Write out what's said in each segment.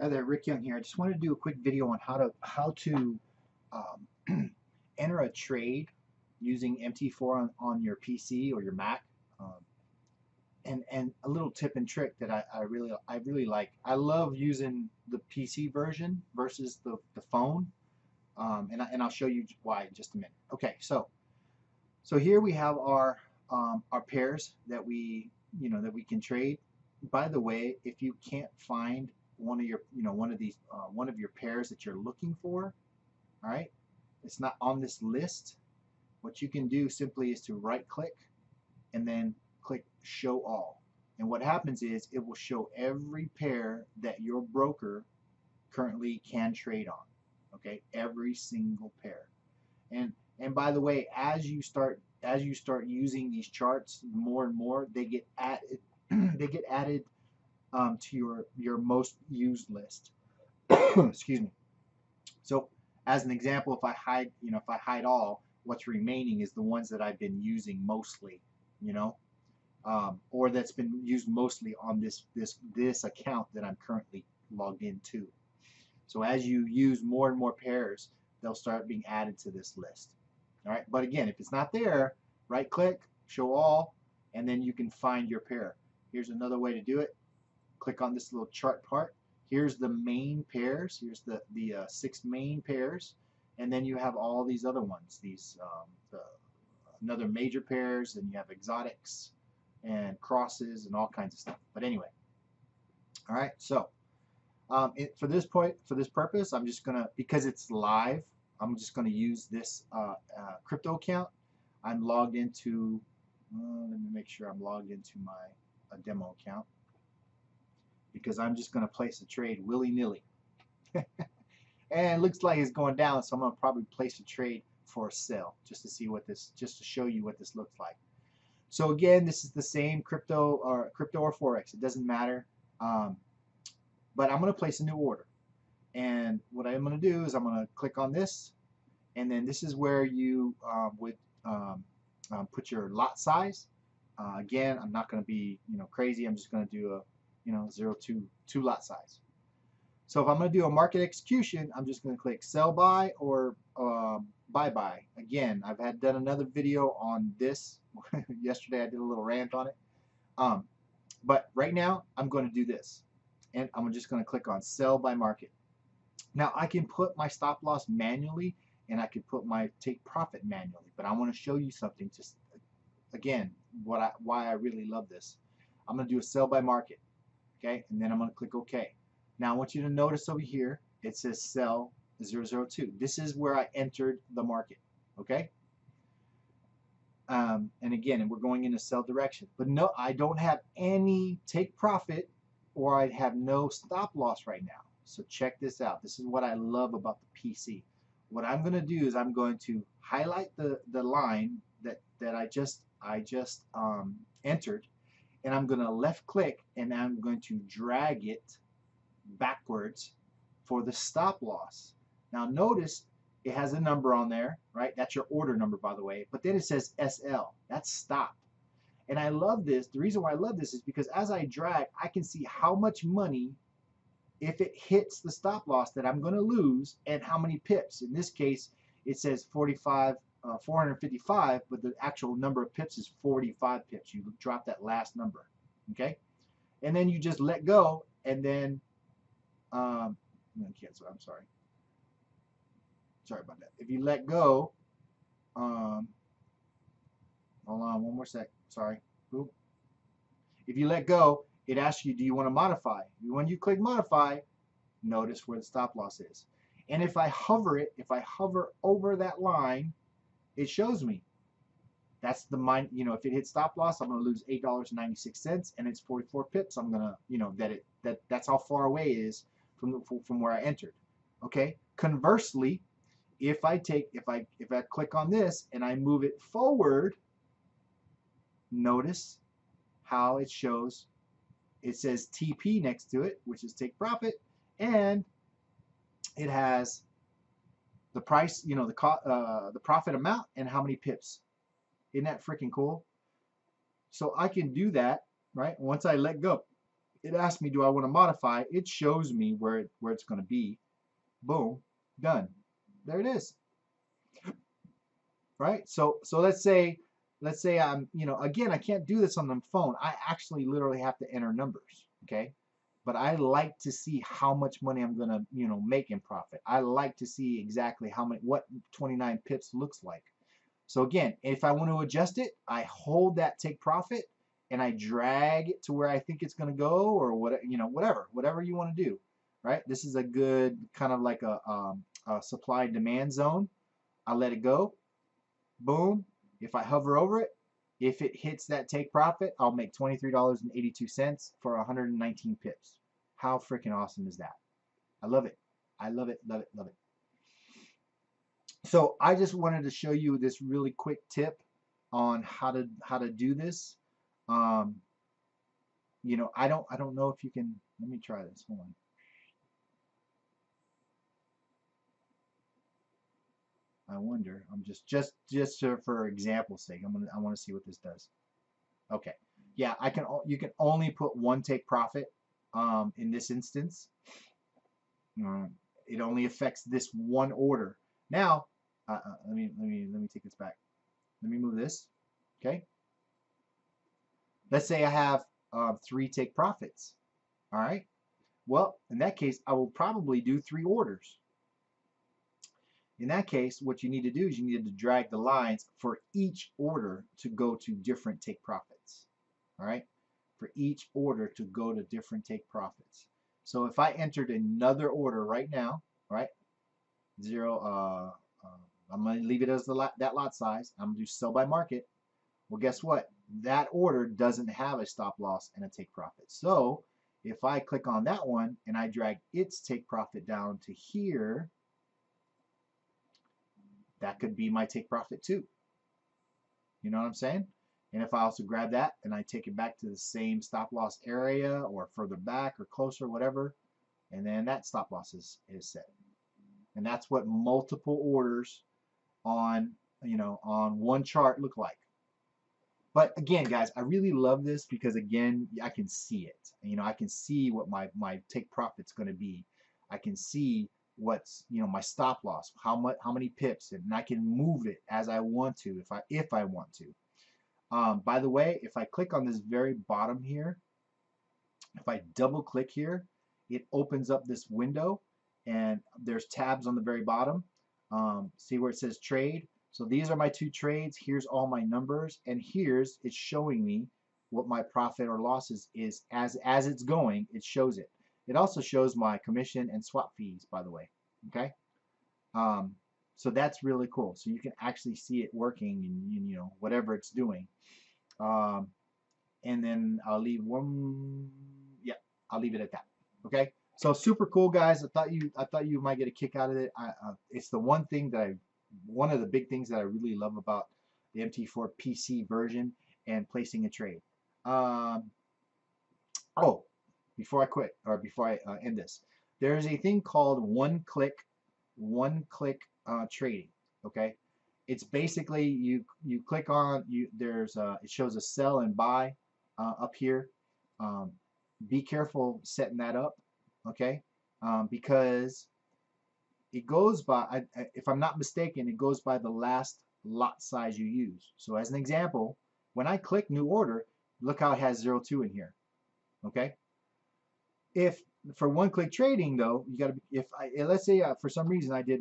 Hi there, Rick Young here. I just wanted to do a quick video on how to enter a trade using MT4 on your PC or your Mac, um, and a little tip and trick that I really like. I love using the PC version versus the phone, and I'll show you why in just a minute. Okay, so here we have our pairs that we can trade. By the way, if you can't find one of your one of your pairs that you're looking for, all right, it's not on this list. What you can do simply is to right click and then click show all. And what happens is it will show every pair that your broker currently can trade on. Okay, every single pair. And by the way, as you start using these charts more and more, they get added they get added to your most used list. Excuse me. So as an example, if I hide all, what's remaining is the ones that I've been using mostly, you know, or that's been used mostly on this account that I'm currently logged into. So as you use more and more pairs, they'll start being added to this list. All right, but again, if it's not there, right click, show all, and then you can find your pair. Here's another way to do it. Click on this little chart part. Here's the main pairs. Here's the 6 main pairs, and then you have all these other ones. These another major pairs, and you have exotics and crosses and all kinds of stuff. But anyway, all right. So for this purpose, I'm just gonna, because it's live, I'm just gonna use this crypto account. I'm logged into. Let me make sure I'm logged into my demo account, because I'm just going to place a trade willy-nilly. And it looks like it's going down, so I'm going to probably place a trade for a sell just to show you what this looks like. So again, this is the same crypto or forex. It doesn't matter. But I'm going to place a new order. And what I'm going to do is I'm going to click on this, and then this is where you would put your lot size. Again, I'm not going to be crazy. I'm just going to do a 0 to 2 lot size. So if I'm going to do a market execution, I'm just going to click sell by or buy. Again, I've done another video on this. Yesterday I did a little rant on it. But right now I'm going to do this, and I'm just going to click on sell by market. Now I can put my stop loss manually, and I can put my take profit manually, but I want to show you something, just again, why I really love this. I'm going to do a sell by market. Okay, and then I'm going to click OK. Now I want you to notice over here it says sell 002. This is where I entered the market. Okay, and again, we're going in a sell direction, but no, I don't have any take profit, or I have no stop loss right now. So check this out. This is what I love about the PC. What I'm going to do is I'm going to highlight the line that I just entered, and I'm going to left click, and I'm going to drag it backwards for the stop loss. Now notice it has a number on there, right? That's your order number, by the way. But then it says SL. That's stop. And I love this. The reason why I love this is because as I drag, I can see how much money, if it hits the stop loss, that I'm going to lose, and how many pips. In this case, it says 455, but the actual number of pips is 45 pips. You drop that last number, okay? And then you just let go, and then, I'm sorry. Sorry about that. If you let go, hold on one more sec. Sorry. Oop. If you let go, it asks you, do you want to modify? When you click modify, notice where the stop loss is. And if I hover over that line, it shows me. That's the if it hits stop loss, I'm going to lose $8.96, and it's 44 pips. I'm going to, that's how far away it is from where I entered. Okay. Conversely, if I click on this and I move it forward, notice how it shows. It says TP next to it, which is take profit, and it has the price, the profit amount, and how many pips. Isn't that freaking cool? So I can do that, right? Once I let go, it asks me, do I want to modify? It shows me where it's going to be. Boom, done. There it is. Right? So let's say I'm, again, I can't do this on the phone. I actually literally have to enter numbers, okay? But I like to see how much money I'm going to, make in profit. I like to see exactly what 29 pips looks like. So again, if I want to adjust it, I hold that take profit and I drag it to where I think it's going to go, or whatever you want to do, right? This is a good kind of like a supply demand zone. I let it go. Boom. If I hover over it, if it hits that take profit, I'll make $23.82 for 119 pips. How freaking awesome is that? I love it. I love it, love it, love it. So I just wanted to show you this really quick tip on how to do this. Um, I don't know if you can. Let me try this. Hold on. I wonder. I'm just for example's sake. I want to see what this does. Okay. Yeah, you can only put one take profit in this instance. It only affects this one order. Now, let me take this back. Let me move this. Okay. Let's say I have 3 take profits. All right. Well, in that case, I will probably do 3 orders. In that case, what you need to do is you need to drag the lines for each order to go to different take profits. All right. For each order to go to different take profits. So if I entered another order right now, right, 0, I'm going to leave it as that lot size. I'm going to do sell by market. Well, guess what? That order doesn't have a stop loss and a take profit. So if I click on that one and I drag its take profit down to here, that could be my take profit too. You know what I'm saying? And if I also grab that and I take it back to the same stop loss area or further back or closer, whatever, and then that stop loss is set. And that's what multiple orders on one chart look like. But again, guys, I really love this because again, I can see it. I can see what my take profit's going to be. I can see what's my stop loss, how many pips, and I can move it as I want to if I want to. By the way, if I click on this very bottom here, if I double click here, it opens up this window and there's tabs on the very bottom. See where it says trade? So these are my 2 trades. Here's all my numbers, and it's showing me what my profit or losses is as it's going. It shows it. It also shows my commission and swap fees, by the way. Okay. So that's really cool. So you can actually see it working and whatever it's doing. And then I'll leave one. Yeah, I'll leave it at that. Okay. So super cool, guys. I thought you might get a kick out of it. It's the one of the big things that I really love about the MT4 PC version and placing a trade. Oh, before I end this, there's a thing called one-click trading. Okay, it's basically you click on it shows a sell and buy up here. Be careful setting that up, okay, because it goes by, if I'm not mistaken, it goes by the last lot size you use. So as an example, when I click new order, look how it has 02 in here. Okay. If for one-click trading though, you got to, let's say for some reason I did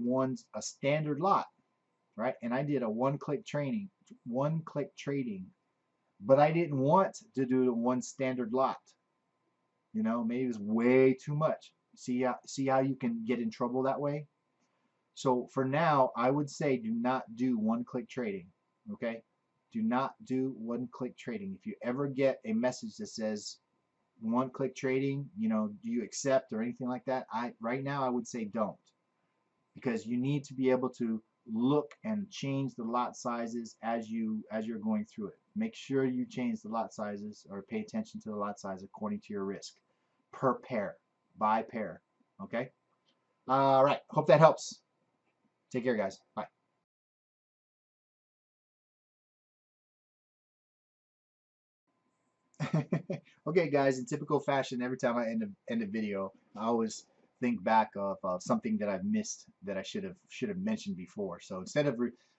a standard lot, right? And I did a one-click trading, but I didn't want to do the one standard lot. Maybe it was way too much. See how you can get in trouble that way? So for now, I would say do not do one-click trading, okay? Do not do one-click trading. If you ever get a message that says one-click trading, do you accept or anything like that? Right now I would say don't, because you need to be able to look and change the lot sizes as you're going through it. Make sure you change the lot sizes or pay attention to the lot size according to your risk per pair, by pair, okay? All right, hope that helps. Take care, guys. Bye. Okay, guys, in typical fashion, every time I end a video, I always think back of something that I've missed that I should have mentioned before. So instead of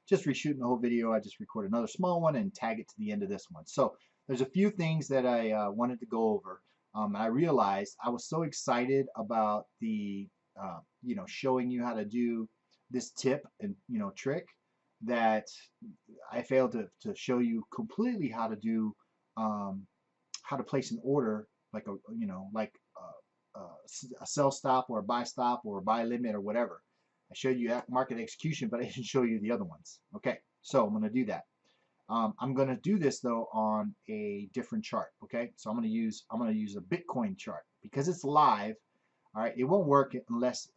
just reshooting the whole video, I just record another small one and tag it to the end of this one. So there's a few things that I wanted to go over. I realized I was so excited about the showing you how to do this tip and trick that I failed to show you completely how to do um, how to place an order like a sell stop or a buy stop or a buy limit or whatever. I showed you market execution, but I didn't show you the other ones. Okay, so I'm going to do that. I'm going to do this though on a different chart. Okay, so I'm going to use a Bitcoin chart because it's live. All right, it won't work unless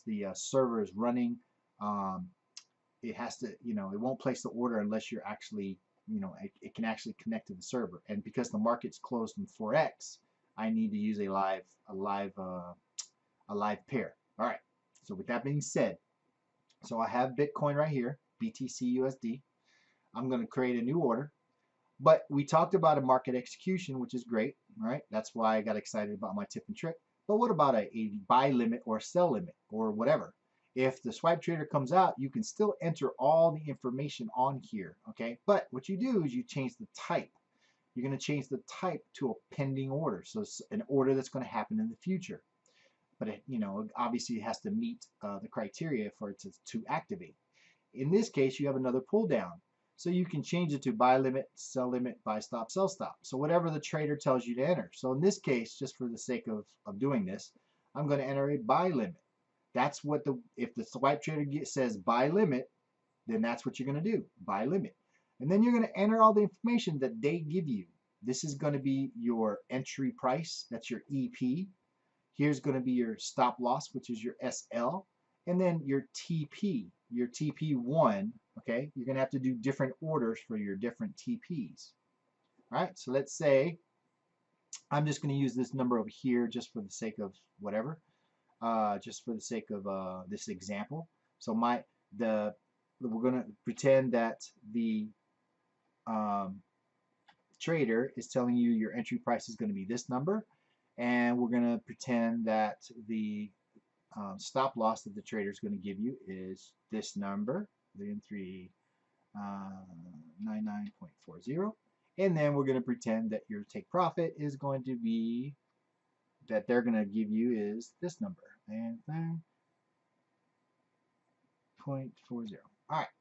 the server is running. Um, it has to, it won't place the order unless you're actually, it can actually connect to the server. And because the market's closed in Forex, I need to use a live pair. All right. So with that being said, so I have Bitcoin right here, BTC USD. I'm going to create a new order. But we talked about a market execution, which is great. All right. That's why I got excited about my tip and trick. But what about a buy limit or a sell limit or whatever? If the swipe trader comes out, you can still enter all the information on here, okay? But what you do is you change the type. You're going to change the type to a pending order, so it's an order that's going to happen in the future. But it, obviously it has to meet the criteria for it to activate. In this case, you have another pull down. So you can change it to buy limit, sell limit, buy stop, sell stop. So whatever the trader tells you to enter. So in this case, just for the sake of doing this, I'm going to enter a buy limit. That's what if the swipe trader says buy limit, then that's what you're going to do, buy limit. And then you're going to enter all the information that they give you. This is going to be your entry price, that's your EP. Here's going to be your stop loss, which is your SL. And then your TP1, okay? You're going to have to do different orders for your different TPs. All right, so let's say I'm just going to use this number over here just for the sake of whatever. Just for the sake of this example. So we're going to pretend that the trader is telling you your entry price is going to be this number, and we're going to pretend that the stop loss that the trader is going to give you is this number, 3,399.40, and then we're going to pretend that your take profit is going to be that they're going to give you is this number, and 0.40. All right.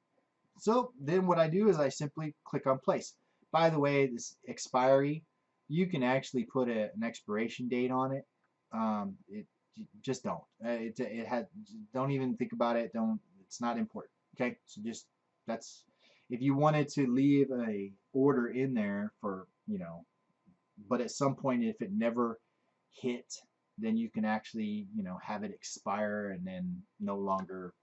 So then what I do is I simply click on place. By the way, this expiry, you can actually put an expiration date on it. Just don't. Don't even think about it. It's not important. Okay. So that's, if you wanted to leave a order in there for, but at some point, if it never hit, then you can actually, have it expire and then no longer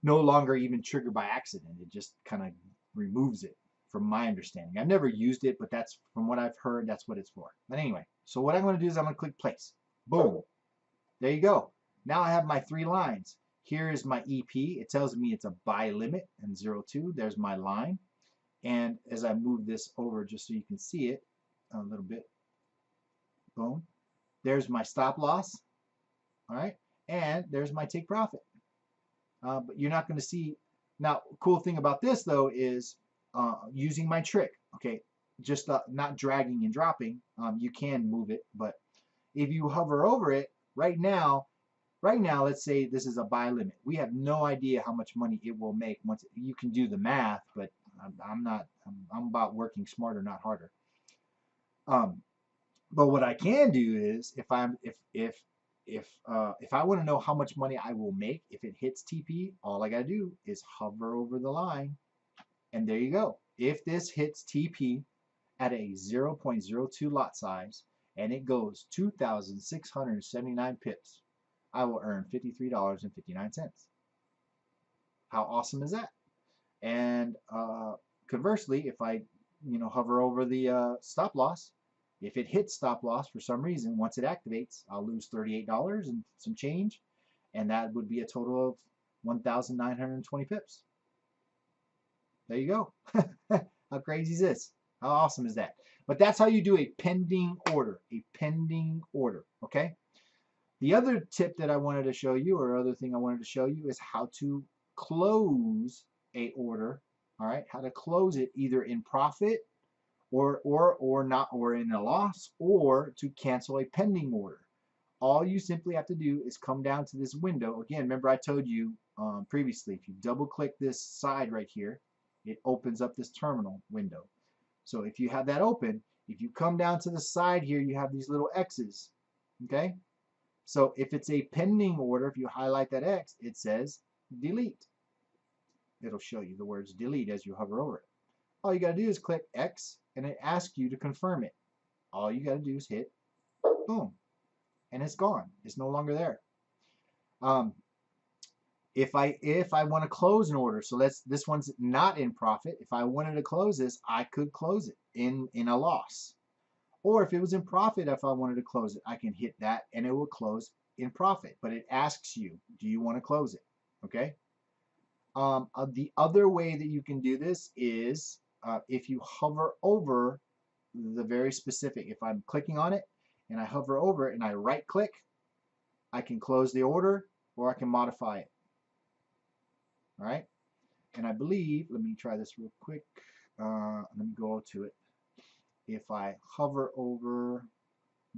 even triggered by accident. It just kind of removes it, from my understanding. I've never used it, but that's from what I've heard, that's what it's for. But anyway, so what I'm going to do is I'm going to click place. Boom. There you go. Now I have my 3 lines. Here is my EP. It tells me it's a buy limit and 02. There's my line. And as I move this over just so you can see it a little bit, boom. There's my stop loss. All right. And there's my take profit. But you're not going to see. Now, cool thing about this though is using my trick. Okay, just not dragging and dropping. You can move it, but if you hover over it right now, let's say this is a buy limit. We have no idea how much money it will make once you can do the math, but I'm about working smarter, not harder. But what I can do is if I want to know how much money I will make if it hits TP, all I got to do is hover over the line, and there you go. If this hits TP at a 0.02 lot size and it goes 2,679 pips, I will earn $53.59. How awesome is that? And conversely, if I hover over the stop loss, if it hits stop loss for some reason, once it activates, I'll lose $38 and some change, and that would be a total of 1,920 pips. There you go. How crazy is this? How awesome is that? But that's how you do a pending order. A pending order. Okay. The other tip that I wanted to show you, or other thing I wanted to show you, is how to close a order. All right, how to close it either in profit or not, or in a loss, or to cancel a pending order. All you simply have to do is come down to this window. Again, remember I told you previously, if you double click this side right here, it opens up this terminal window. So if you have that open, if you come down to the side here, you have these little X's. Okay? So if it's a pending order, if you highlight that X, it says delete. It'll show you the words delete as you hover over it. All you got to do is click X, and it asks you to confirm it. All you got to do is hit boom, and it's gone. It's no longer there. If I want to close an order, so this one's not in profit. If I wanted to close this, I could close it in a loss. Or if it was in profit, if I wanted to close it, I can hit that and it will close in profit. But it asks you, do you want to close it? Okay. The other way that you can do this is if you hover over the very specific, if I'm clicking on it and I hover over it and I right click, I can close the order or I can modify it. All right. And I believe, let me try this real quick. Let me go to it. If I hover over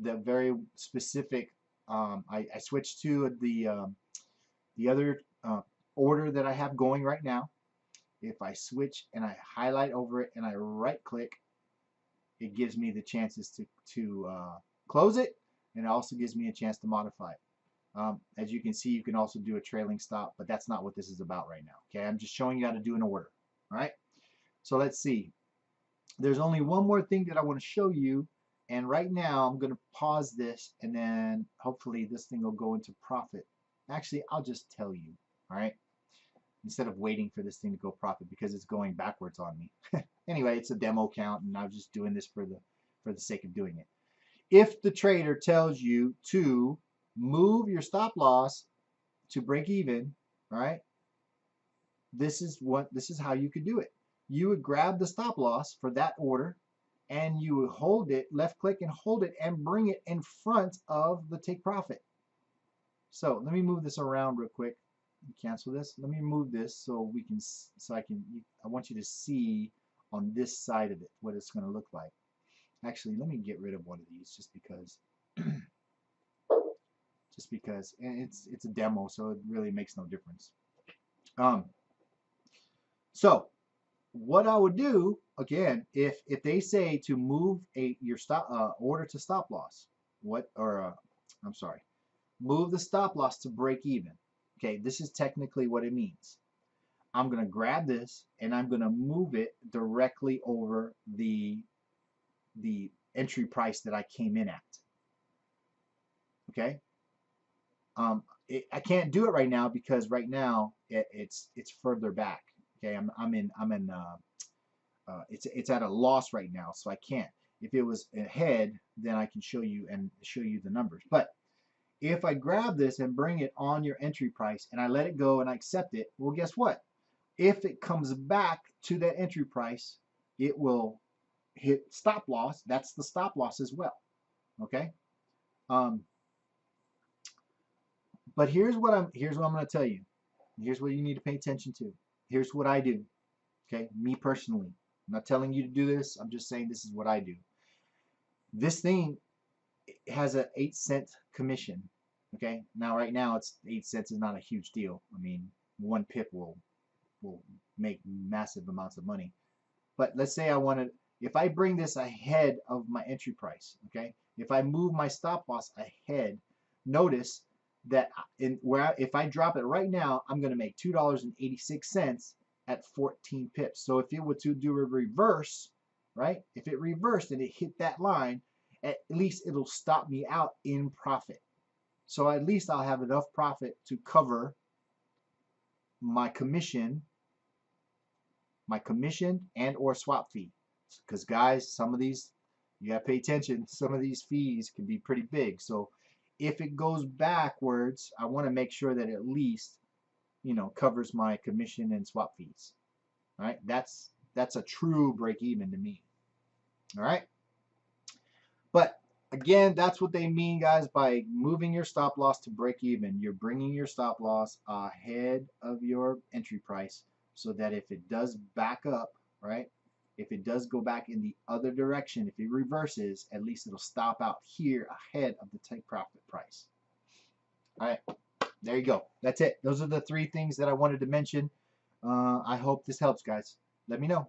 the very specific, I switch to the other order that I have going right now. If I switch and I highlight over it and I right click, it gives me the chances to close it, and it also gives me a chance to modify it. As you can see, you can also do a trailing stop, but that's not what this is about right now. Okay, I'm just showing you how to do an order. All right, so let's see. There's only one more thing that I want to show you, and right now I'm going to pause this, and then hopefully this thing will go into profit. Actually, I'll just tell you. All right, instead of waiting for this thing to go profit because it's going backwards on me. Anyway, it's a demo account, and I'm just doing this for the sake of doing it. If the trader tells you to move your stop loss to break even, all right, this is how you could do it. You would grab the stop loss for that order and you would hold it, left click and hold it and bring it in front of the take profit. So let me move this around real quick. Cancel this. Let me move this so we can, I want you to see on this side of it what it's going to look like. Actually, let me get rid of one of these just because and it's a demo, so it really makes no difference. So what I would do again, if they say to move your stop order to stop loss, I'm sorry, move the stop loss to break even. Okay, this is technically what it means. I'm going to grab this and I'm going to move it directly over the entry price that I came in at. Okay. I can't do it right now because right now it's further back. Okay, it's at a loss right now, so I can't. If it was ahead, then I can show you the numbers. But if I grab this and bring it on your entry price and I let it go and I accept it, well, guess what? If it comes back to that entry price, it will hit stop loss. That's the stop loss as well. Okay. But here's what I'm going to tell you. Here's what you need to pay attention to. Here's what I do. Okay, me personally. I'm not telling you to do this. I'm just saying this is what I do. This thing has an 8-cent commission. Okay, now right now it's 8 cents is not a huge deal. I mean, one pip will make massive amounts of money. But let's say if I bring this ahead of my entry price, okay, if I move my stop loss ahead, notice that if I drop it right now, I'm going to make $2.86 at 14 pips. So if it were to do a reverse, right? If it reversed and it hit that line, at least it'll stop me out in profit. So at least I'll have enough profit to cover my commission and or swap fee. Because guys, some of these, you gotta pay attention. Some of these fees can be pretty big. So if it goes backwards, I want to make sure that at least, covers my commission and swap fees. All right, that's a true break even to me. All right. But again, that's what they mean, guys, by moving your stop loss to break even. You're bringing your stop loss ahead of your entry price so that if it does back up, right? If it does go back in the other direction, if it reverses, at least it'll stop out here ahead of the take profit price. All right, there you go. That's it. Those are the three things that I wanted to mention. I hope this helps, guys. Let me know.